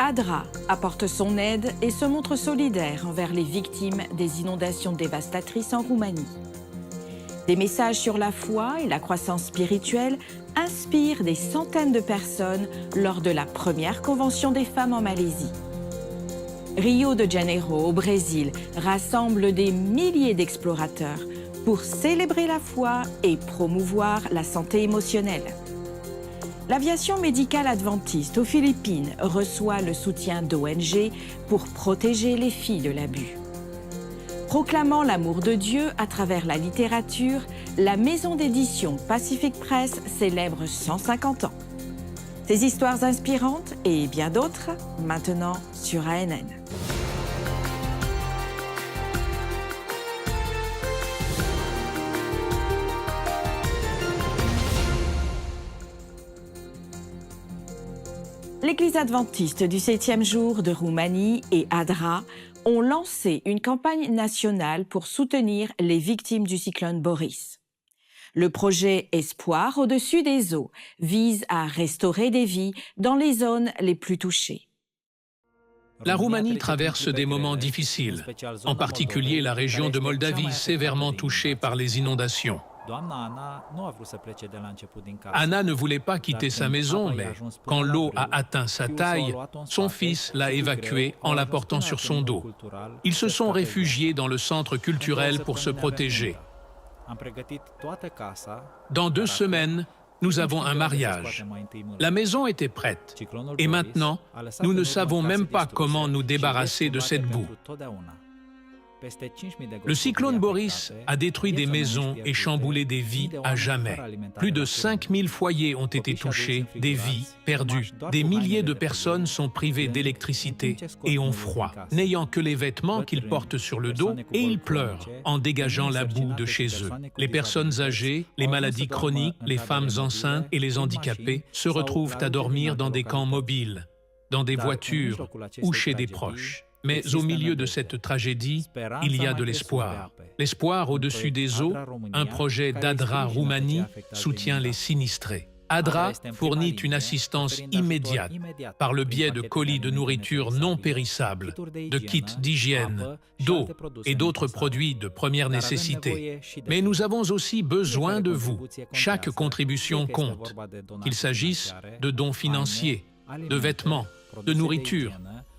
ADRA apporte son aide et se montre solidaire envers les victimes des inondations dévastatrices en Roumanie. Des messages sur la foi et la croissance spirituelle inspirent des centaines de personnes lors de la première convention des femmes en Malaisie. Rio de Janeiro, au Brésil, rassemble des milliers d'explorateurs pour célébrer la foi et promouvoir la santé émotionnelle. L'aviation médicale adventiste aux Philippines reçoit le soutien d'ONG pour protéger les filles de l'abus. Proclamant l'amour de Dieu à travers la littérature, la maison d'édition Pacific Press célèbre 150 ans. Ces histoires inspirantes et bien d'autres, maintenant sur ANN. L'Église adventiste du 7e jour de Roumanie et ADRA ont lancé une campagne nationale pour soutenir les victimes du cyclone Boris. Le projet Espoir au-dessus des eaux vise à restaurer des vies dans les zones les plus touchées. La Roumanie traverse des moments difficiles, en particulier la région de Moldavie sévèrement touchée par les inondations. Anna ne voulait pas quitter sa maison, mais quand l'eau a atteint sa taille, son fils l'a évacuée en la portant sur son dos. Ils se sont réfugiés dans le centre culturel pour se protéger. Dans 2 semaines, nous avons un mariage. La maison était prête. Et maintenant, nous ne savons même pas comment nous débarrasser de cette boue. Le cyclone Boris a détruit des maisons et chamboulé des vies à jamais. Plus de 5000 foyers ont été touchés, des vies perdues. Des milliers de personnes sont privées d'électricité et ont froid, n'ayant que les vêtements qu'ils portent sur le dos, et ils pleurent en dégageant la boue de chez eux. Les personnes âgées, les maladies chroniques, les femmes enceintes et les handicapés se retrouvent à dormir dans des camps mobiles, dans des voitures ou chez des proches. Mais au milieu de cette tragédie, il y a de l'espoir. L'espoir au-dessus des eaux, un projet d'ADRA Roumanie soutient les sinistrés. ADRA fournit une assistance immédiate par le biais de colis de nourriture non périssables, de kits d'hygiène, d'eau et d'autres produits de première nécessité. Mais nous avons aussi besoin de vous. Chaque contribution compte, qu'il s'agisse de dons financiers, de vêtements, de nourriture,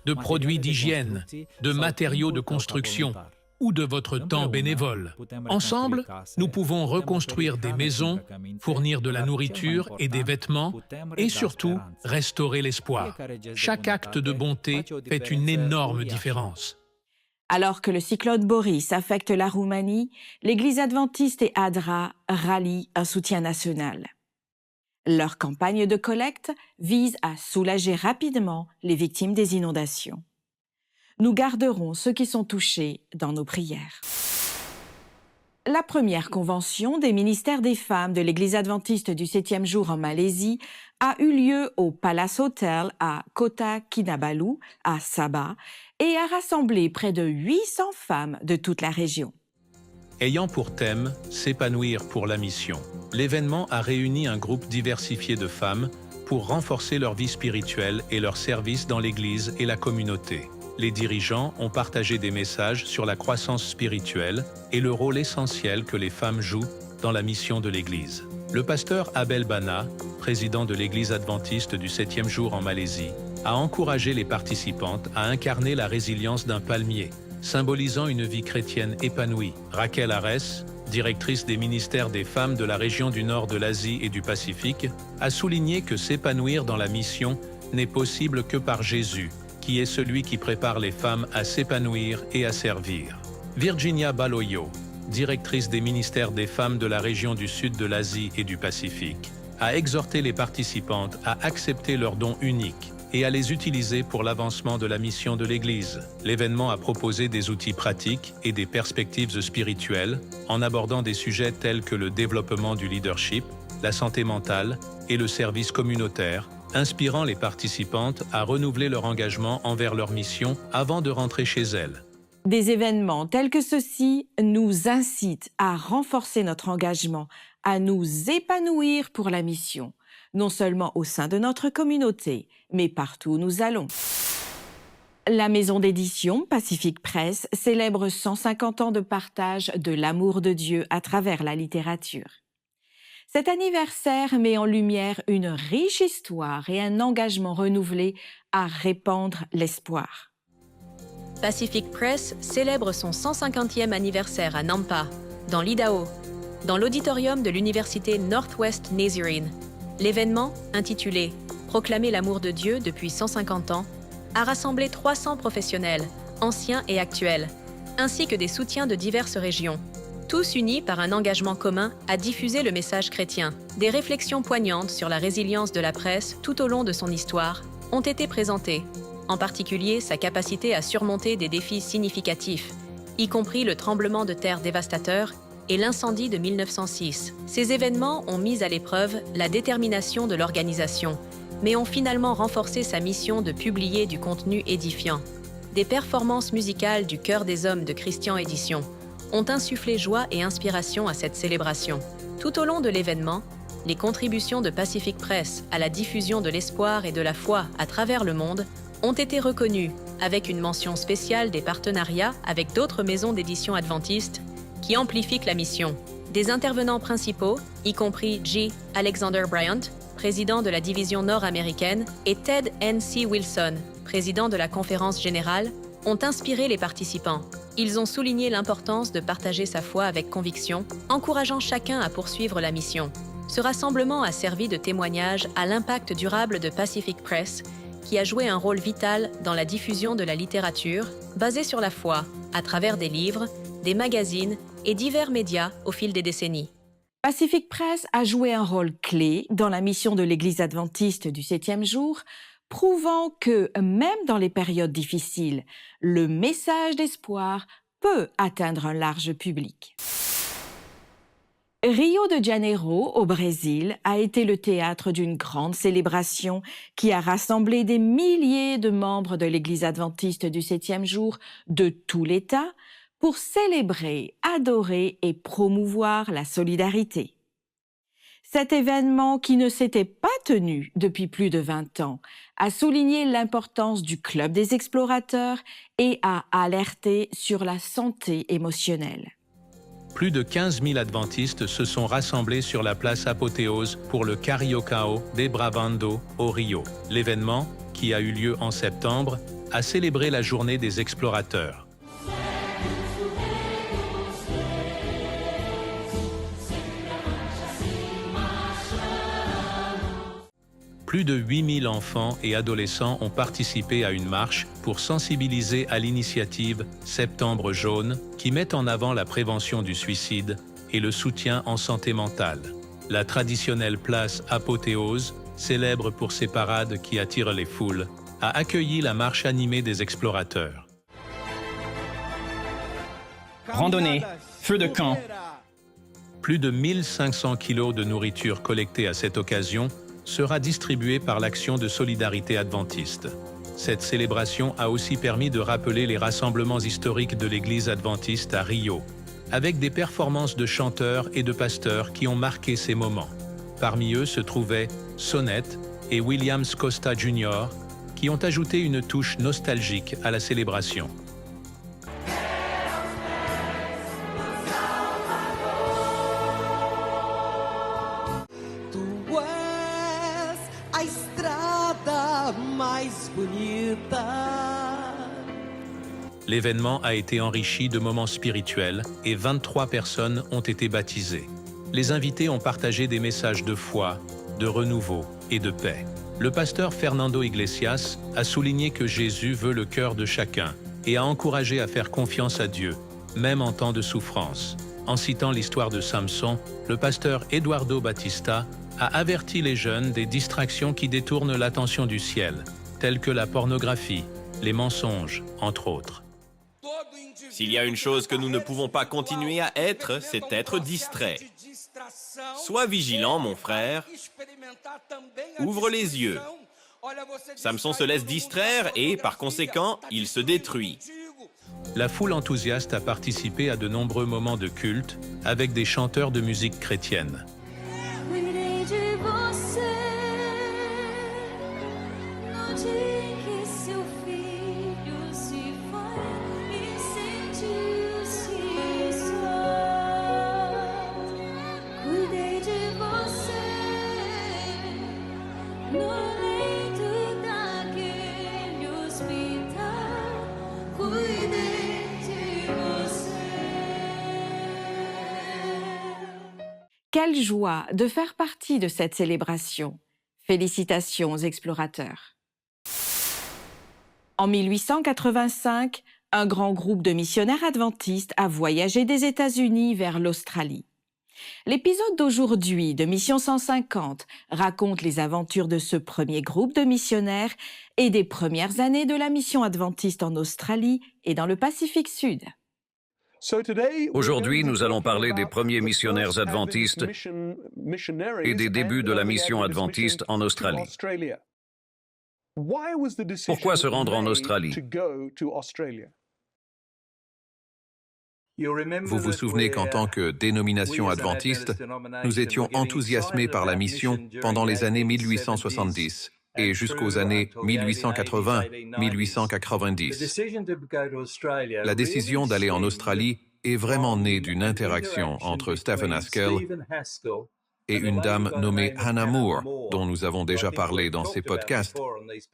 de produits d'hygiène, de matériaux de construction ou de votre temps bénévole. Ensemble, nous pouvons reconstruire des maisons, fournir de la nourriture et des vêtements et surtout restaurer l'espoir. Chaque acte de bonté fait une énorme différence. Alors que le cyclone Boris affecte la Roumanie, l'Église adventiste et ADRA rallient un soutien national. Leur campagne de collecte vise à soulager rapidement les victimes des inondations. Nous garderons ceux qui sont touchés dans nos prières. La première convention des ministères des femmes de l'Église adventiste du 7e jour en Malaisie a eu lieu au Palace Hotel à Kota Kinabalu, à Sabah, et a rassemblé près de 800 femmes de toute la région. Ayant pour thème « S'épanouir pour la mission », l'événement a réuni un groupe diversifié de femmes pour renforcer leur vie spirituelle et leur service dans l'Église et la communauté. Les dirigeants ont partagé des messages sur la croissance spirituelle et le rôle essentiel que les femmes jouent dans la mission de l'Église. Le pasteur Abel Bana, président de l'Église adventiste du 7e jour en Malaisie, a encouragé les participantes à incarner la résilience d'un palmier, symbolisant une vie chrétienne épanouie. Raquel Ares, directrice des ministères des femmes de la région du nord de l'Asie et du Pacifique, a souligné que s'épanouir dans la mission n'est possible que par Jésus, qui est celui qui prépare les femmes à s'épanouir et à servir. Virginia Baloyo, directrice des ministères des femmes de la région du sud de l'Asie et du Pacifique, a exhorté les participantes à accepter leurs dons uniques et à les utiliser pour l'avancement de la mission de l'Église. L'événement a proposé des outils pratiques et des perspectives spirituelles en abordant des sujets tels que le développement du leadership, la santé mentale et le service communautaire, inspirant les participantes à renouveler leur engagement envers leur mission avant de rentrer chez elles. Des événements tels que ceux-ci nous incitent à renforcer notre engagement, à nous épanouir pour la mission, non seulement au sein de notre communauté, mais partout où nous allons. La maison d'édition Pacific Press célèbre 150 ans de partage de l'amour de Dieu à travers la littérature. Cet anniversaire met en lumière une riche histoire et un engagement renouvelé à répandre l'espoir. Pacific Press célèbre son 150e anniversaire à Nampa, dans l'Idaho, dans l'auditorium de l'université Northwest Nazarene. L'événement, intitulé « Proclamer l'amour de Dieu depuis 150 ans », a rassemblé 300 professionnels, anciens et actuels, ainsi que des soutiens de diverses régions, tous unis par un engagement commun à diffuser le message chrétien. Des réflexions poignantes sur la résilience de la presse tout au long de son histoire ont été présentées, en particulier sa capacité à surmonter des défis significatifs, y compris le tremblement de terre dévastateur et l'incendie de 1906. Ces événements ont mis à l'épreuve la détermination de l'organisation, mais ont finalement renforcé sa mission de publier du contenu édifiant. Des performances musicales du Chœur des Hommes de Christian Édition ont insufflé joie et inspiration à cette célébration. Tout au long de l'événement, les contributions de Pacific Press à la diffusion de l'espoir et de la foi à travers le monde ont été reconnues, avec une mention spéciale des partenariats avec d'autres maisons d'édition adventistes qui amplifient la mission. Des intervenants principaux, y compris J. Alexander Bryant, président de la division nord-américaine, et Ted N.C. Wilson, président de la conférence générale, ont inspiré les participants. Ils ont souligné l'importance de partager sa foi avec conviction, encourageant chacun à poursuivre la mission. Ce rassemblement a servi de témoignage à l'impact durable de Pacific Press, qui a joué un rôle vital dans la diffusion de la littérature, basée sur la foi, à travers des livres, des magazines et divers médias au fil des décennies. Pacific Press a joué un rôle clé dans la mission de l'Église adventiste du 7e jour, prouvant que, même dans les périodes difficiles, le message d'espoir peut atteindre un large public. Rio de Janeiro, au Brésil, a été le théâtre d'une grande célébration qui a rassemblé des milliers de membres de l'Église adventiste du 7e jour de tout l'État pour célébrer, adorer et promouvoir la solidarité. Cet événement, qui ne s'était pas tenu depuis plus de 20 ans, a souligné l'importance du Club des explorateurs et a alerté sur la santé émotionnelle. Plus de 15 000 adventistes se sont rassemblés sur la place Apothéose pour le Cariocao de Bravando au Rio. L'événement, qui a eu lieu en septembre, a célébré la journée des explorateurs. Plus de 8000 enfants et adolescents ont participé à une marche pour sensibiliser à l'initiative Septembre jaune, qui met en avant la prévention du suicide et le soutien en santé mentale. La traditionnelle place Apothéose, célèbre pour ses parades qui attirent les foules, a accueilli la marche animée des explorateurs. Randonnée, feu de camp. Plus de 1500 kilos de nourriture collectée à cette occasion sera distribuée par l'Action de solidarité adventiste. Cette célébration a aussi permis de rappeler les rassemblements historiques de l'Église adventiste à Rio, avec des performances de chanteurs et de pasteurs qui ont marqué ces moments. Parmi eux se trouvaient Sonette et Williams Costa Jr., qui ont ajouté une touche nostalgique à la célébration. L'événement a été enrichi de moments spirituels et 23 personnes ont été baptisées. Les invités ont partagé des messages de foi, de renouveau et de paix. Le pasteur Fernando Iglesias a souligné que Jésus veut le cœur de chacun et a encouragé à faire confiance à Dieu, même en temps de souffrance. En citant l'histoire de Samson, le pasteur Eduardo Batista a averti les jeunes des distractions qui détournent l'attention du ciel, telles que la pornographie, les mensonges, entre autres. S'il y a une chose que nous ne pouvons pas continuer à être, c'est être distrait. Sois vigilant, mon frère. Ouvre les yeux. Samson se laisse distraire et, par conséquent, il se détruit. La foule enthousiaste a participé à de nombreux moments de culte avec des chanteurs de musique chrétienne. Quelle joie de faire partie de cette célébration. Félicitations aux explorateurs. En 1885, un grand groupe de missionnaires adventistes a voyagé des États-Unis vers l'Australie. L'épisode d'aujourd'hui de Mission 150 raconte les aventures de ce premier groupe de missionnaires et des premières années de la mission adventiste en Australie et dans le Pacifique Sud. Aujourd'hui, nous allons parler des premiers missionnaires adventistes et des débuts de la mission adventiste en Australie. Pourquoi se rendre en Australie? Vous vous souvenez qu'en tant que dénomination adventiste, nous étions enthousiasmés par la mission pendant les années 1870 et jusqu'aux années 1880-1890. La décision d'aller en Australie est vraiment née d'une interaction entre Stephen Haskell et une dame nommée Hannah Moore, dont nous avons déjà parlé dans ces podcasts.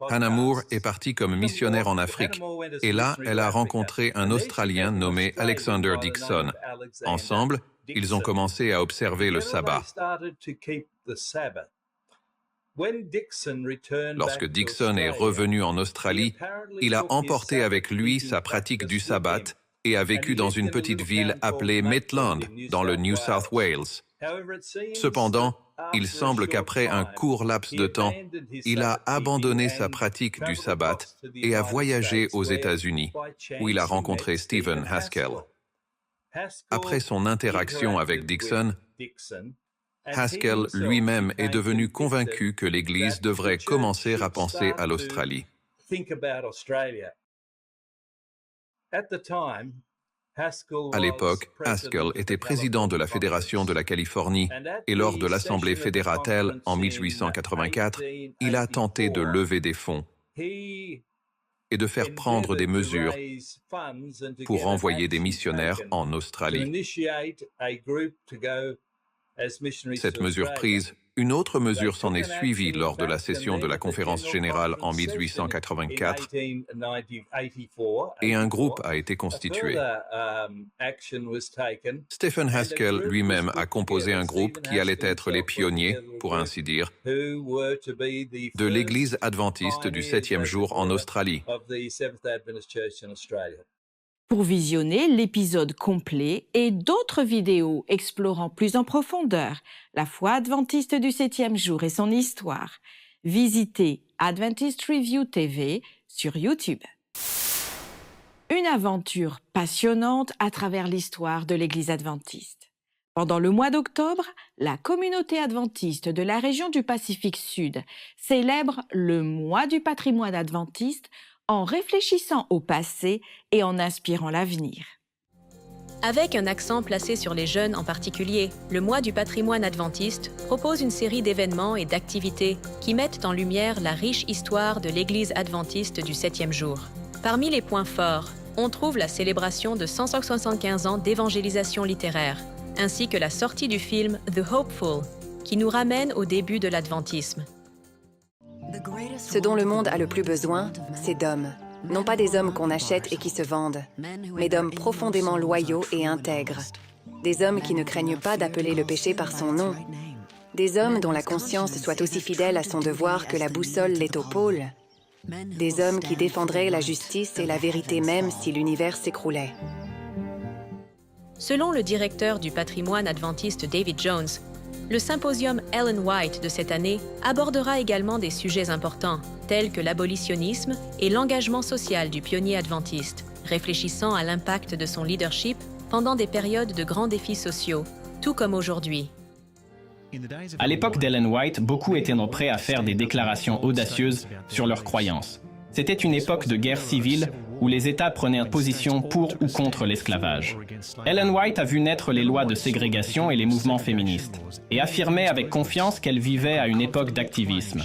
Hannah Moore est partie comme missionnaire en Afrique, et là, elle a rencontré un Australien nommé Alexander Dixon. Ensemble, ils ont commencé à observer le sabbat. Lorsque Dixon est revenu en Australie, il a emporté avec lui sa pratique du sabbat et a vécu dans une petite ville appelée Maitland, dans le New South Wales. Cependant, il semble qu'après un court laps de temps, il a abandonné sa pratique du sabbat et a voyagé aux États-Unis, où il a rencontré Stephen Haskell. Après son interaction avec Dixon, Haskell lui-même est devenu convaincu que l'Église devrait commencer à penser à l'Australie. À l'époque, Haskell était président de la Fédération de la Californie et lors de l'Assemblée fédératelle en 1884, il a tenté de lever des fonds et de faire prendre des mesures pour envoyer des missionnaires en Australie. Cette mesure prise, une autre mesure s'en est suivie lors de la session de la Conférence générale en 1884 et un groupe a été constitué. Stephen Haskell lui-même a composé un groupe qui allait être les pionniers, pour ainsi dire, de l'Église adventiste du 7e jour en Australie. Pour visionner l'épisode complet et d'autres vidéos explorant plus en profondeur la foi adventiste du 7e jour et son histoire, visitez Adventist Review TV sur YouTube. Une aventure passionnante à travers l'histoire de l'Église adventiste. Pendant le mois d'octobre, la communauté adventiste de la région du Pacifique Sud célèbre le mois du patrimoine adventiste en réfléchissant au passé et en inspirant l'avenir. Avec un accent placé sur les jeunes en particulier, le mois du patrimoine adventiste propose une série d'événements et d'activités qui mettent en lumière la riche histoire de l'Église adventiste du 7e jour. Parmi les points forts, on trouve la célébration de 175 ans d'évangélisation littéraire, ainsi que la sortie du film The Hopeful, qui nous ramène au début de l'adventisme. Ce dont le monde a le plus besoin, c'est d'hommes. Non pas des hommes qu'on achète et qui se vendent, mais d'hommes profondément loyaux et intègres. Des hommes qui ne craignent pas d'appeler le péché par son nom. Des hommes dont la conscience soit aussi fidèle à son devoir que la boussole l'est au pôle. Des hommes qui défendraient la justice et la vérité même si l'univers s'écroulait. Selon le directeur du patrimoine adventiste David Jones, le symposium Ellen White de cette année abordera également des sujets importants, tels que l'abolitionnisme et l'engagement social du pionnier adventiste, réfléchissant à l'impact de son leadership pendant des périodes de grands défis sociaux, tout comme aujourd'hui. À l'époque d'Ellen White, beaucoup étaient prêts à faire des déclarations audacieuses sur leurs croyances. C'était une époque de guerre civile où les États prenaient position pour ou contre l'esclavage. Ellen White a vu naître les lois de ségrégation et les mouvements féministes, et affirmait avec confiance qu'elle vivait à une époque d'activisme.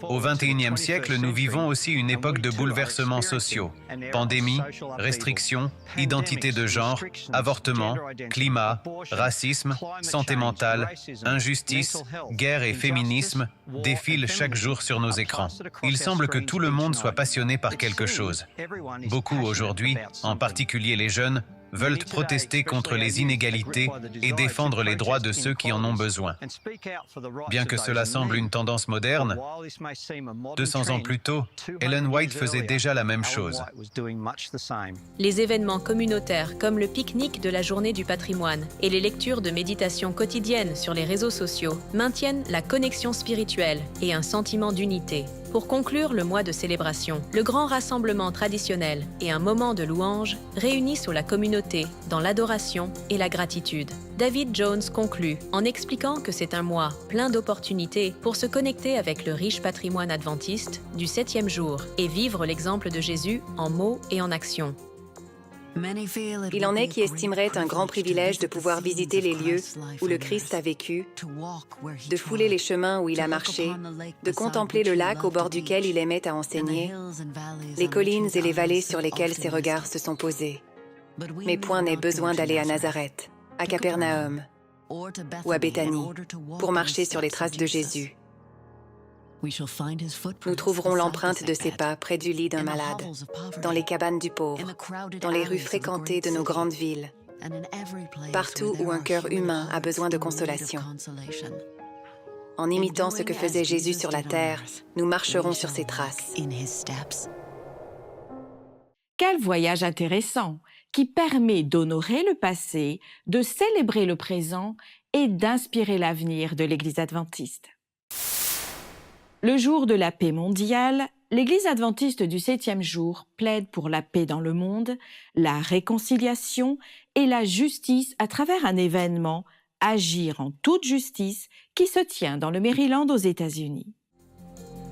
Au XXIe siècle, nous vivons aussi une époque de bouleversements sociaux. Pandémie, restrictions, identité de genre, avortement, climat, racisme, santé mentale, injustice, guerre et féminisme défilent chaque jour sur nos écrans. Il semble que tout le monde soit passionné par quelque chose. Beaucoup aujourd'hui, en particulier les jeunes, veulent protester contre les inégalités et défendre les droits de ceux qui en ont besoin. Bien que cela semble une tendance moderne, 200 ans plus tôt, Ellen White faisait déjà la même chose. Les événements communautaires comme le pique-nique de la journée du patrimoine et les lectures de méditation quotidiennes sur les réseaux sociaux maintiennent la connexion spirituelle et un sentiment d'unité. Pour conclure le mois de célébration, le grand rassemblement traditionnel et un moment de louange réunissent la communauté dans l'adoration et la gratitude. David Jones conclut en expliquant que c'est un mois plein d'opportunités pour se connecter avec le riche patrimoine adventiste du 7e jour et vivre l'exemple de Jésus en mots et en action. Il en est qui estimeraient un grand privilège de pouvoir visiter les lieux où le Christ a vécu, de fouler les chemins où il a marché, de contempler le lac au bord duquel il aimait à enseigner, les collines et les vallées sur lesquelles ses regards se sont posés. Mais point n'est besoin d'aller à Nazareth, à Capernaum ou à Béthanie pour marcher sur les traces de Jésus. Nous trouverons l'empreinte de ses pas près du lit d'un malade, dans les cabanes du pauvre, dans les rues fréquentées de nos grandes villes, partout où un cœur humain a besoin de consolation. En imitant ce que faisait Jésus sur la terre, nous marcherons sur ses traces. Quel voyage intéressant qui permet d'honorer le passé, de célébrer le présent et d'inspirer l'avenir de l'Église adventiste. Le jour de la paix mondiale, l'Église adventiste du 7e jour plaide pour la paix dans le monde, la réconciliation et la justice à travers un événement, Agir en toute justice, qui se tient dans le Maryland aux États-Unis.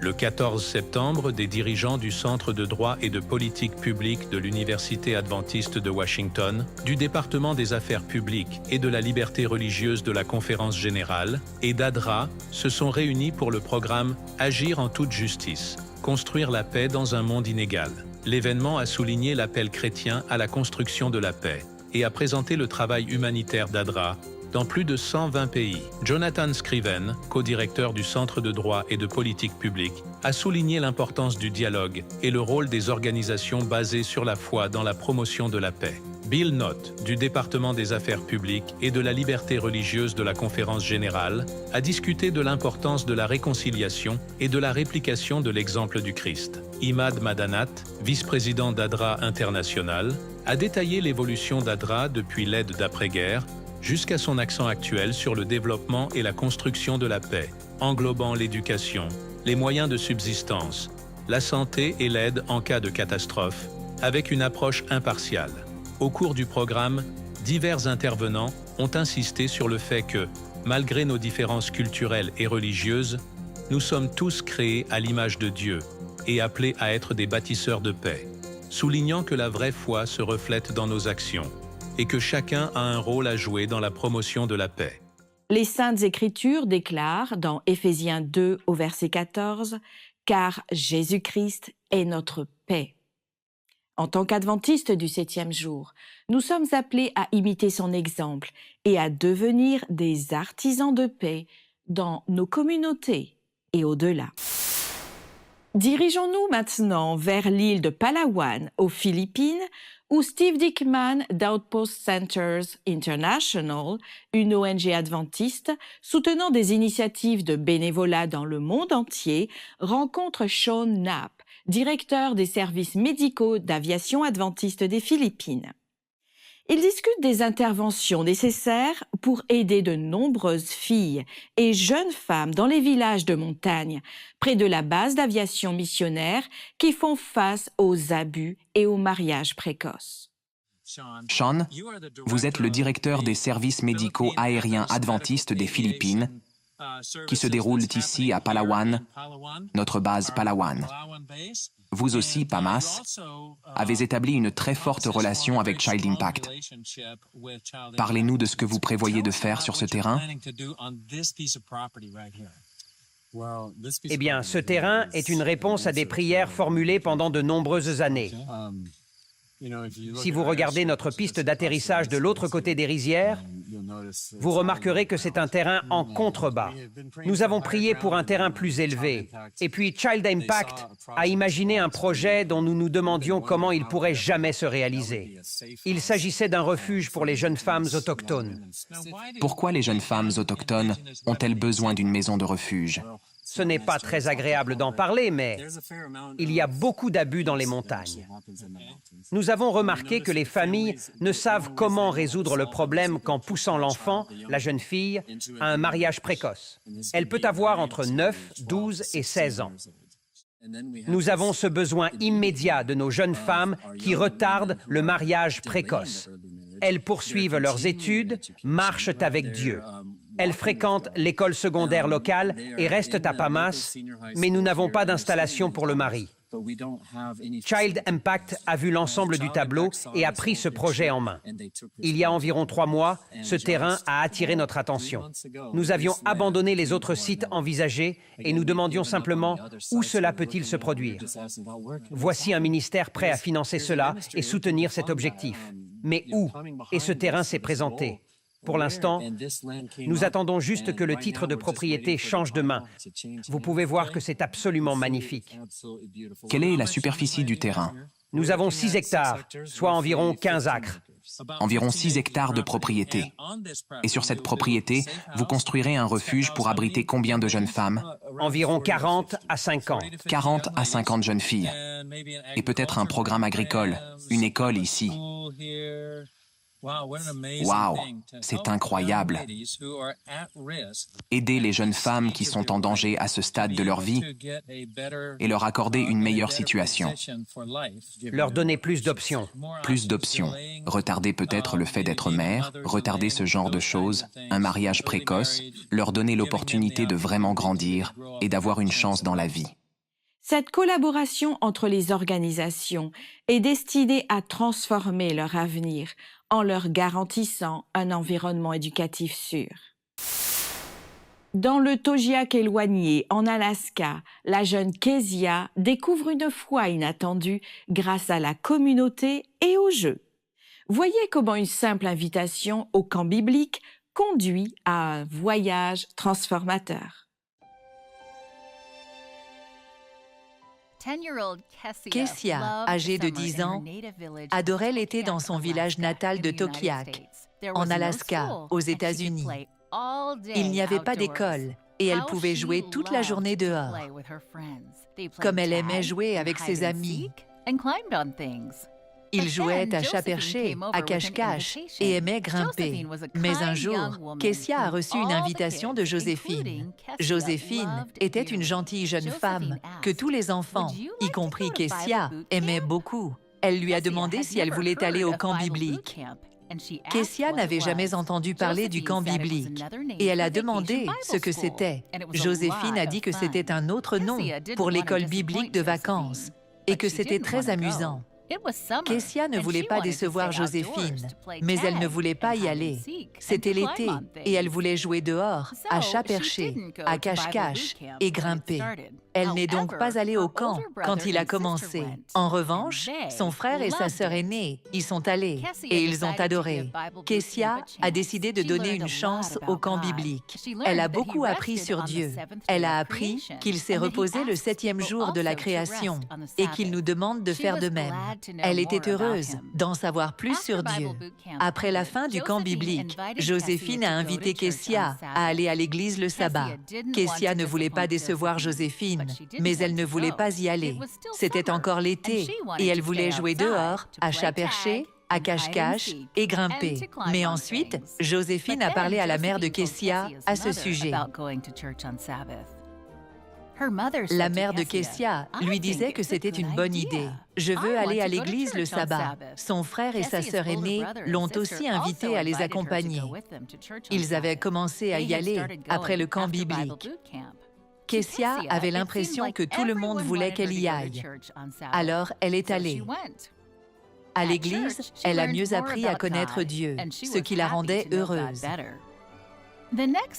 Le 14 septembre, des dirigeants du Centre de droit et de politique publique de l'Université adventiste de Washington, du département des affaires publiques et de la liberté religieuse de la Conférence générale et d'ADRA se sont réunis pour le programme Agir en toute justice, construire la paix dans un monde inégal. L'événement a souligné l'appel chrétien à la construction de la paix et a présenté le travail humanitaire d'ADRA dans plus de 120 pays. Jonathan Scriven, co-directeur du Centre de droit et de politique publique, a souligné l'importance du dialogue et le rôle des organisations basées sur la foi dans la promotion de la paix. Bill Knott, du département des affaires publiques et de la liberté religieuse de la Conférence générale, a discuté de l'importance de la réconciliation et de la réplication de l'exemple du Christ. Imad Madanat, vice-président d'ADRA International, a détaillé l'évolution d'ADRA depuis l'aide d'après-guerre jusqu'à son accent actuel sur le développement et la construction de la paix, englobant l'éducation, les moyens de subsistance, la santé et l'aide en cas de catastrophe, avec une approche impartiale. Au cours du programme, divers intervenants ont insisté sur le fait que, malgré nos différences culturelles et religieuses, nous sommes tous créés à l'image de Dieu et appelés à être des bâtisseurs de paix, soulignant que la vraie foi se reflète dans nos actions et que chacun a un rôle à jouer dans la promotion de la paix. Les Saintes Écritures déclarent dans Éphésiens 2 au verset 14 « Car Jésus-Christ est notre paix ». En tant qu'adventistes du 7e jour, nous sommes appelés à imiter son exemple et à devenir des artisans de paix dans nos communautés et au-delà. Dirigeons-nous maintenant vers l'île de Palawan, aux Philippines, où Steve Dickman d'Outpost Centers International, une ONG adventiste soutenant des initiatives de bénévolat dans le monde entier, rencontre Sean Knapp, directeur des services médicaux d'aviation adventiste des Philippines. Ils discutent des interventions nécessaires pour aider de nombreuses filles et jeunes femmes dans les villages de montagne, près de la base d'aviation missionnaire, qui font face aux abus et aux mariages précoces. Sean, vous êtes le directeur des services médicaux aériens adventistes des Philippines, qui se déroulent ici à Palawan, notre base Palawan. Vous aussi, PAMAS, avez établi une très forte relation avec Child Impact. Parlez-nous de ce que vous prévoyez de faire sur ce terrain. Eh bien, ce terrain est une réponse à des prières formulées pendant de nombreuses années. Si vous regardez notre piste d'atterrissage de l'autre côté des rizières, Vous remarquerez que c'est un terrain en contrebas. Nous avons prié pour un terrain plus élevé. Et puis Child Impact a imaginé un projet dont nous nous demandions comment il pourrait jamais se réaliser. Il s'agissait d'un refuge pour les jeunes femmes autochtones. Pourquoi les jeunes femmes autochtones ont-elles besoin d'une maison de refuge? Ce n'est pas très agréable d'en parler, mais il y a beaucoup d'abus dans les montagnes. Nous avons remarqué que les familles ne savent comment résoudre le problème qu'en poussant l'enfant, la jeune fille, à un mariage précoce. Elle peut avoir entre 9, 12 et 16 ans. Nous avons ce besoin immédiat de nos jeunes femmes qui retardent le mariage précoce. Elles poursuivent leurs études, marchent avec Dieu. Elles fréquentent l'école secondaire locale et restent à Pamas, mais nous n'avons pas d'installation pour le mari. Child Impact a vu l'ensemble du tableau et a pris ce projet en main. Il y a environ 3 mois, ce terrain a attiré notre attention. Nous avions abandonné les autres sites envisagés et nous demandions simplement où cela peut-il se produire. Voici un ministère prêt à financer cela et soutenir cet objectif. Mais où? Et ce terrain s'est présenté. Pour l'instant, nous attendons juste que le titre de propriété change de main. Vous pouvez voir que c'est absolument magnifique. Quelle est la superficie du terrain? Nous avons 6 hectares, soit environ 15 acres. Environ 6 hectares de propriété. Et sur cette propriété, vous construirez un refuge pour abriter combien de jeunes femmes? Environ 40 à 50. 40 à 50 jeunes filles. Et peut-être un programme agricole, une école ici. Waouh, c'est incroyable. Aider les jeunes femmes qui sont en danger à ce stade de leur vie et leur accorder une meilleure situation. Leur donner plus d'options. Plus d'options. Retarder peut-être le fait d'être mère, retarder ce genre de choses, un mariage précoce, leur donner l'opportunité de vraiment grandir et d'avoir une chance dans la vie. Cette collaboration entre les organisations est destinée à transformer leur avenir en leur garantissant un environnement éducatif sûr. Dans le Togiak éloigné, en Alaska, la jeune Kezia découvre une foi inattendue grâce à la communauté et au jeu. Voyez comment une simple invitation au camp biblique conduit à un voyage transformateur. Kessia, âgée de 10 ans, adorait l'été dans son village natal de Togiak, en Alaska, aux États-Unis. Il n'y avait pas d'école et elle pouvait jouer toute la journée dehors. Comme elle aimait jouer avec ses amis. Ils jouaient à chat perché, à cache-cache et aimaient grimper. Mais un jour, Kessia a reçu une invitation de Joséphine. Joséphine était une gentille jeune femme que tous les enfants, y compris Kessia, aimaient beaucoup. Elle lui a demandé si elle voulait aller au camp biblique. Kessia n'avait jamais entendu parler du camp biblique et elle a demandé ce que c'était. Joséphine a dit que c'était un autre nom pour l'école biblique de vacances et que c'était très amusant. Kessia ne voulait pas décevoir Joséphine, mais elle ne voulait pas y aller. C'était l'été et elle voulait jouer dehors, à chat perché, à cache-cache et grimper. Elle n'est donc pas allée au camp quand il a commencé. En revanche, son frère et sa sœur aînée y sont allés et ils ont adoré. Kessia a décidé de donner une chance au camp biblique. Elle a beaucoup appris sur Dieu. Elle a appris qu'il s'est reposé le 7e jour de la création et qu'il nous demande de faire de même. Elle était heureuse d'en savoir plus sur Dieu. Après la fin du camp biblique, Joséphine a invité Kessia à aller à l'église le sabbat. Kessia ne voulait pas décevoir Joséphine, mais elle ne voulait pas y aller. C'était encore l'été et elle voulait jouer dehors, à chat perché, à cache-cache et grimper. Mais ensuite, Joséphine a parlé à la mère de Kessia à ce sujet. La mère de Kessia lui disait que c'était une bonne idée. « Je veux aller à l'église le sabbat. » Son frère et sa sœur aînée l'ont aussi invitée à les accompagner. Ils avaient commencé à y aller après le camp biblique. Kessia avait l'impression que tout le monde voulait qu'elle y aille. Alors, elle est allée. À l'église, elle a mieux appris à connaître Dieu, ce qui la rendait heureuse.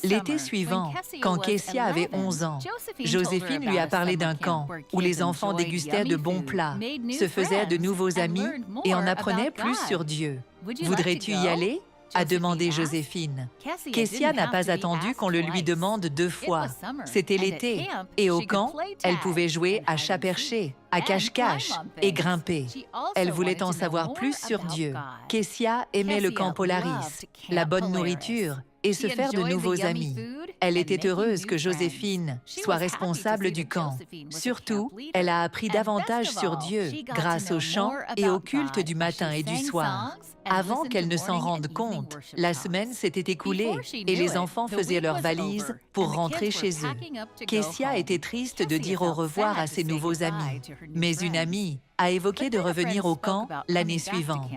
L'été suivant, quand Kessia avait 11 ans, Joséphine lui a parlé d'un camp où les enfants dégustaient de bons plats, se faisaient de nouveaux amis et en apprenaient plus sur Dieu. Voudrais-tu y aller? a demandé Joséphine. Kessia n'a pas attendu qu'on le lui demande 2 fois. C'était l'été, et au camp, elle pouvait jouer à chat perché, à cache-cache et grimper. Elle voulait en savoir plus sur Dieu. Kessia aimait le camp Polaris, la bonne nourriture et se faire de nouveaux amis. Elle était heureuse que Joséphine soit responsable du camp. Surtout, elle a appris davantage sur Dieu grâce au chant et au culte du matin et du soir. Avant qu'elle ne s'en rende compte, la semaine s'était écoulée et les enfants faisaient leurs valises pour rentrer chez eux. Kessia était triste de dire au revoir à ses nouveaux amis, mais une amie a évoqué de revenir au camp l'année suivante.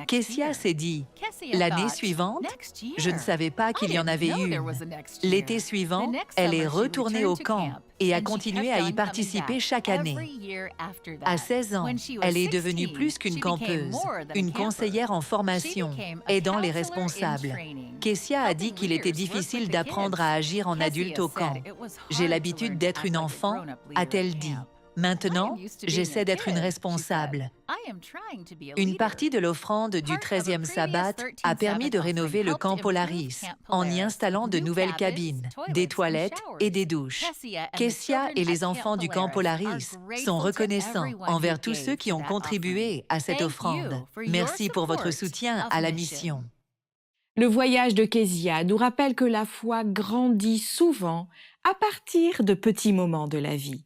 Kessia s'est dit, « L'année suivante, je ne savais pas qu'il y en avait une. » L'été suivant, elle est retournée au camp et a continué à y participer chaque année. À 16 ans, elle est devenue plus qu'une campeuse, une conseillère en formation, aidant les responsables. Kessia a dit qu'il était difficile d'apprendre à agir en adulte au camp. « J'ai l'habitude d'être une enfant », a-t-elle dit. Maintenant, j'essaie d'être une responsable. Une partie de l'offrande du 13e sabbat a permis de rénover le camp Polaris en y installant de nouvelles cabines, des toilettes et des douches. Kessia et les enfants du camp Polaris sont reconnaissants envers tous ceux qui ont contribué à cette offrande. Merci pour votre soutien à la mission. Le voyage de Kessia nous rappelle que la foi grandit souvent à partir de petits moments de la vie.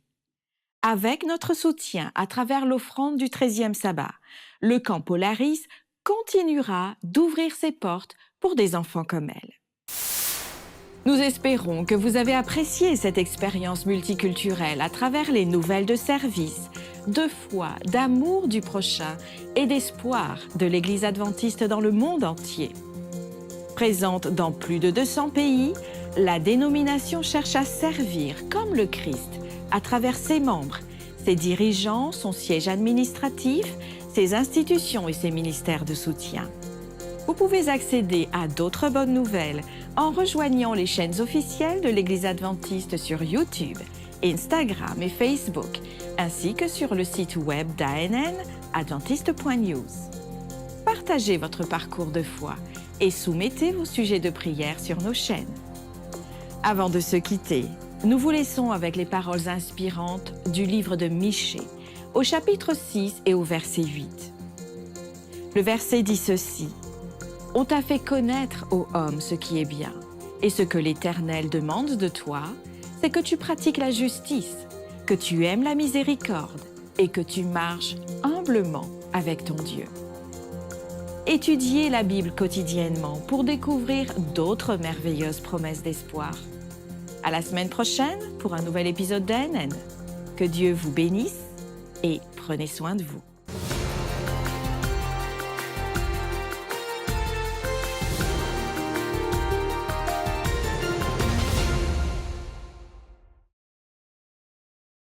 Avec notre soutien à travers l'offrande du 13e sabbat, le camp Polaris continuera d'ouvrir ses portes pour des enfants comme elle. Nous espérons que vous avez apprécié cette expérience multiculturelle à travers les nouvelles de service, de foi, d'amour du prochain et d'espoir de l'Église adventiste dans le monde entier. Présente dans plus de 200 pays, la dénomination cherche à servir comme le Christ à travers ses membres, ses dirigeants, son siège administratif, ses institutions et ses ministères de soutien. Vous pouvez accéder à d'autres bonnes nouvelles en rejoignant les chaînes officielles de l'Église adventiste sur YouTube, Instagram et Facebook, ainsi que sur le site web d'ANN, adventiste.news. Partagez votre parcours de foi et soumettez vos sujets de prière sur nos chaînes. Avant de se quitter, nous vous laissons avec les paroles inspirantes du livre de Michée, au chapitre 6 et au verset 8. Le verset dit ceci: « On t'a fait connaître, ô homme, ce qui est bien, et ce que l'Éternel demande de toi, c'est que tu pratiques la justice, que tu aimes la miséricorde et que tu marches humblement avec ton Dieu. » Étudiez la Bible quotidiennement pour découvrir d'autres merveilleuses promesses d'espoir. À la semaine prochaine pour un nouvel épisode d'ANN. Que Dieu vous bénisse et prenez soin de vous.